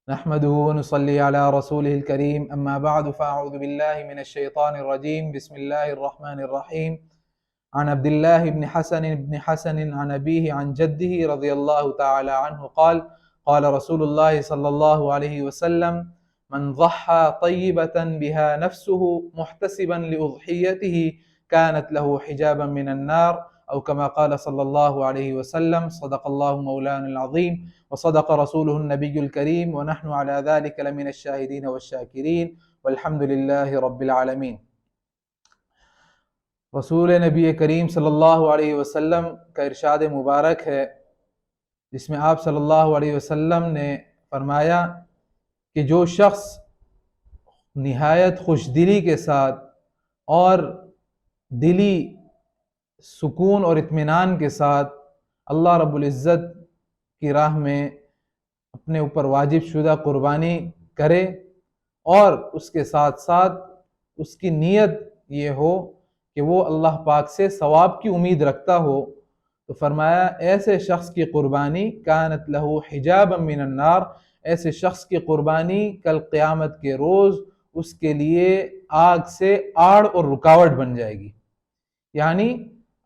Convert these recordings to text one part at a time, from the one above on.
نحمده ونصلي على رسوله الكريم أما بعد فأعوذ بالله من الشيطان الرجيم بسم الله الرحمن الرحيم عن عبد الله بن حسن عن أبيه عن جده رضي الله تعالى عنه قال رسول الله صلى الله عليه وسلم من ضحى طيبة بها نفسه محتسبا لأضحيته كانت له حجابا من النار أو كما قال صلى الله عليه وسلم صدق الله مولانا العظيم وصدق رسوله النبي الكريم ونحن على ذلك لمن الشاهدين والشاكرين والحمد لله رب العالمين۔ رسول نبی کریم صلی اللہ علیہ وسلم کا ارشاد مبارک ہے جس میں آپ صلی اللہ علیہ وسلم نے فرمایا کہ جو شخص نہایت خوش دلی کے ساتھ اور دلی سکون اور اطمینان کے ساتھ اللہ رب العزت کی راہ میں اپنے اوپر واجب شدہ قربانی کرے اور اس کے ساتھ ساتھ اس کی نیت یہ ہو کہ وہ اللہ پاک سے ثواب کی امید رکھتا ہو، تو فرمایا ایسے شخص کی قربانی کانت لہو حجابا من النار، ایسے شخص کی قربانی کل قیامت کے روز اس کے لیے آگ سے آڑ اور رکاوٹ بن جائے گی۔ یعنی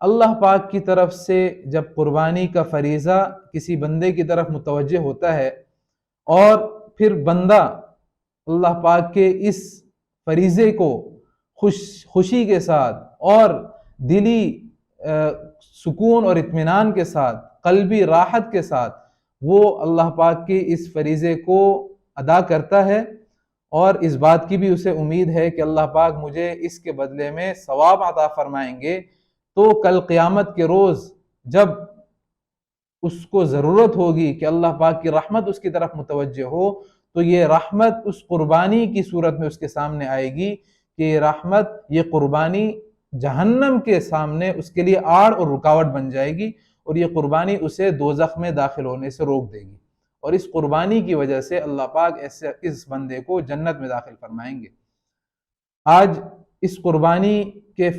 اللہ پاک کی طرف سے جب قربانی کا فریضہ کسی بندے کی طرف متوجہ ہوتا ہے اور پھر بندہ اللہ پاک کے اس فریضے کو خوشی کے ساتھ اور دلی سکون اور اطمینان کے ساتھ قلبی راحت کے ساتھ وہ اللہ پاک کے اس فریضے کو ادا کرتا ہے اور اس بات کی بھی اسے امید ہے کہ اللہ پاک مجھے اس کے بدلے میں ثواب عطا فرمائیں گے، تو کل قیامت کے روز جب اس کو ضرورت ہوگی کہ اللہ پاک کی رحمت اس کی طرف متوجہ ہو تو یہ رحمت اس قربانی کی صورت میں اس کے سامنے آئے گی کہ یہ رحمت، یہ قربانی جہنم کے سامنے اس کے لیے آڑ اور رکاوٹ بن جائے گی اور یہ قربانی اسے دوزخ میں داخل ہونے سے روک دے گی، اور اس قربانی کی وجہ سے اللہ پاک اس بندے کو جنت میں داخل فرمائیں گے۔ آج اس قربانی کے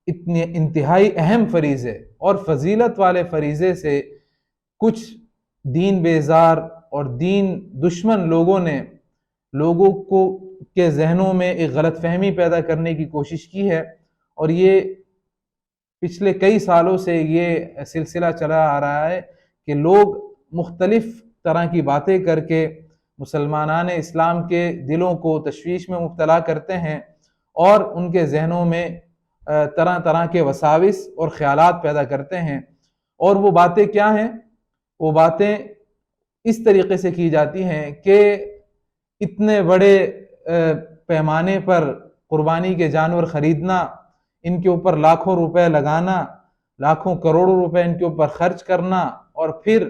اتنے انتہائی اہم فریضے اور فضیلت والے فریضے سے کچھ دین بیزار اور دین دشمن لوگوں نے لوگوں کو کے ذہنوں میں ایک غلط فہمی پیدا کرنے کی کوشش کی ہے، اور یہ پچھلے کئی سالوں سے یہ سلسلہ چلا آ رہا ہے کہ لوگ مختلف طرح کی باتیں کر کے مسلمانان اسلام کے دلوں کو تشویش میں مبتلا کرتے ہیں اور ان کے ذہنوں میں طرح طرح کے وساوس اور خیالات پیدا کرتے ہیں، اور وہ باتیں کیا ہیں؟ وہ باتیں اس طریقے سے کی جاتی ہیں کہ اتنے بڑے پیمانے پر قربانی کے جانور خریدنا، ان کے اوپر لاکھوں روپے لگانا، لاکھوں کروڑوں روپے ان کے اوپر خرچ کرنا، اور پھر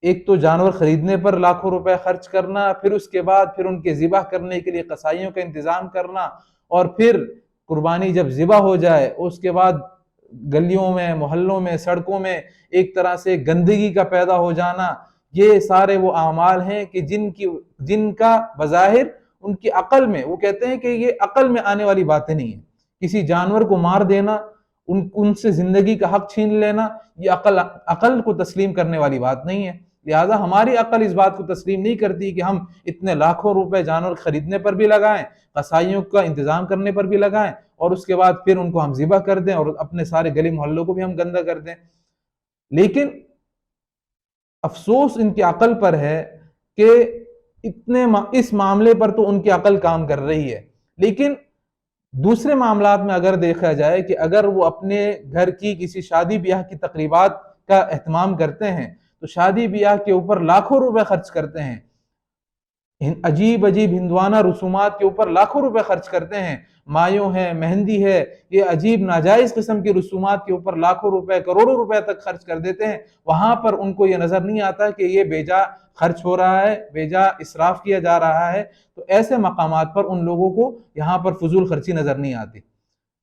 ایک تو جانور خریدنے پر لاکھوں روپے خرچ کرنا، پھر اس کے بعد پھر ان کے ذبح کرنے کے لیے قصائیوں کا انتظام کرنا، اور پھر قربانی جب ذبح ہو جائے اس کے بعد گلیوں میں، محلوں میں، سڑکوں میں ایک طرح سے گندگی کا پیدا ہو جانا، یہ سارے وہ اعمال ہیں کہ جن کا بظاہر ان کی عقل میں، وہ کہتے ہیں کہ یہ عقل میں آنے والی باتیں نہیں ہیں۔ کسی جانور کو مار دینا، ان سے زندگی کا حق چھین لینا، یہ عقل کو تسلیم کرنے والی بات نہیں ہے، لہٰذا ہماری عقل اس بات کو تسلیم نہیں کرتی کہ ہم اتنے لاکھوں روپے جانور خریدنے پر بھی لگائیں، قصائیوں کا انتظام کرنے پر بھی لگائیں، اور اس کے بعد پھر ان کو ہم ذبح کر دیں اور اپنے سارے گلی محلوں کو بھی ہم گندہ کر دیں۔ لیکن افسوس ان کی عقل پر ہے کہ اس معاملے پر تو ان کی عقل کام کر رہی ہے، لیکن دوسرے معاملات میں اگر دیکھا جائے کہ اگر وہ اپنے گھر کی کسی شادی بیاہ کی تقریبات کا اہتمام کرتے ہیں تو شادی بیاہ کے اوپر لاکھوں روپے خرچ کرتے ہیں، عجیب ہندوانہ رسومات کے اوپر لاکھوں روپے خرچ کرتے ہیں، مایوں ہے، مہندی ہے، یہ عجیب ناجائز قسم کی رسومات کے اوپر لاکھوں روپے، کروڑوں روپے تک خرچ کر دیتے ہیں۔ وہاں پر ان کو یہ نظر نہیں آتا کہ یہ بے جا خرچ ہو رہا ہے، بے جا اسراف کیا جا رہا ہے، تو ایسے مقامات پر ان لوگوں کو یہاں پر فضول خرچی نظر نہیں آتی۔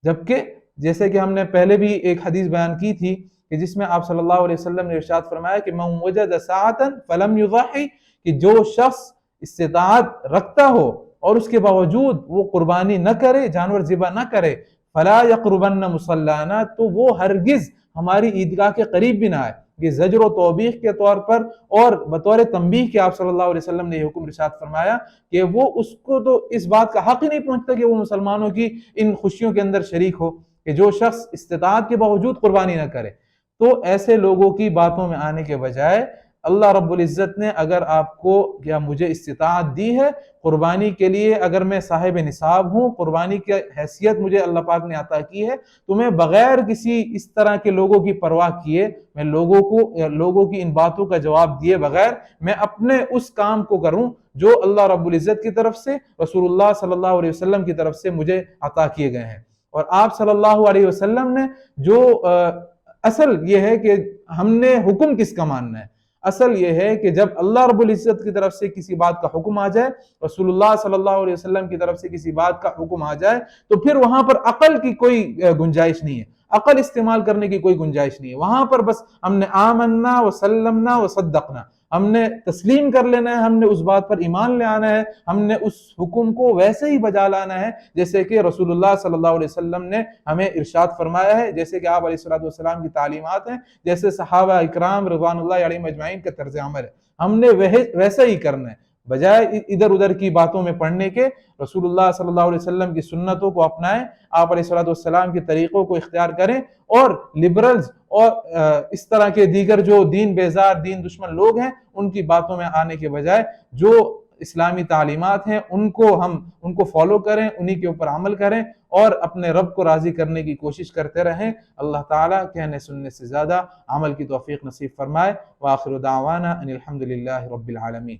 جبکہ جیسے کہ ہم نے پہلے بھی ایک حدیث بیان کی تھی کہ جس میں آپ صلی اللہ علیہ وسلم نے ارشاد فرمایا کہ من وجد ساعة فلم يضحي، کہ جو شخص استطاعت رکھتا ہو اور اس کے باوجود وہ قربانی نہ کرے، جانور ذبح نہ کرے، فلا يقربن مصلانا، تو وہ ہرگز ہماری عیدگاہ کے قریب بھی نہ آئے۔ کہ زجر و توبیخ کے طور پر اور بطور تنبیہ کہ آپ صلی اللہ علیہ وسلم نے یہ حکم ارشاد فرمایا کہ وہ اس کو تو اس بات کا حق ہی نہیں پہنچتا کہ وہ مسلمانوں کی ان خوشیوں کے اندر شریک ہو، کہ جو شخص استطاعت کے باوجود قربانی نہ کرے۔ تو ایسے لوگوں کی باتوں میں آنے کے بجائے اللہ رب العزت نے اگر آپ کو یا مجھے استطاعت دی ہے قربانی کے لیے، اگر میں صاحب نصاب ہوں، قربانی کی حیثیت مجھے اللہ پاک نے عطا کی ہے، تو میں بغیر کسی اس طرح کے لوگوں کی پرواہ کیے، میں لوگوں کی ان باتوں کا جواب دیے بغیر میں اپنے اس کام کو کروں جو اللہ رب العزت کی طرف سے، رسول اللہ صلی اللہ علیہ وسلم کی طرف سے مجھے عطا کیے گئے ہیں۔ اور آپ صلی اللہ علیہ وسلم نے جو اصل یہ ہے کہ ہم نے حکم کس کا ماننا ہے، اصل یہ ہے کہ جب اللہ رب العزت کی طرف سے کسی بات کا حکم آ جائے، رسول اللہ صلی اللہ علیہ وسلم کی طرف سے کسی بات کا حکم آ جائے، تو پھر وہاں پر عقل کی کوئی گنجائش نہیں ہے، عقل استعمال کرنے کی کوئی گنجائش نہیں ہے۔ وہاں پر بس ہم نے آمنا وسلمنا وصدقنا، ہم نے تسلیم کر لینا ہے، ہم نے اس بات پر ایمان لے آنا ہے، ہم نے اس حکم کو ویسے ہی بجا لانا ہے جیسے کہ رسول اللہ صلی اللہ علیہ وسلم نے ہمیں ارشاد فرمایا ہے، جیسے کہ آپ علیہ السلام کی تعلیمات ہیں، جیسے صحابہ اکرام رضوان اللہ علیہم اجمعین کا طرز عمل ہے، ہم نے ویسا ہی کرنا ہے، بجائے ادھر ادھر کی باتوں میں پڑھنے کے رسول اللہ صلی اللہ علیہ وسلم کی سنتوں کو اپنائیں، آپ علیہ السلام کے طریقوں کو اختیار کریں، اور لبرلز اور اس طرح کے دیگر جو دین بیزار دین دشمن لوگ ہیں ان کی باتوں میں آنے کے بجائے جو اسلامی تعلیمات ہیں ان کو فالو کریں، انہی کے اوپر عمل کریں اور اپنے رب کو راضی کرنے کی کوشش کرتے رہیں۔ اللہ تعالیٰ کہنے سننے سے زیادہ عمل کی توفیق نصیب فرمائے۔ وآخر دعوانا ان الحمد للہ رب العالمین۔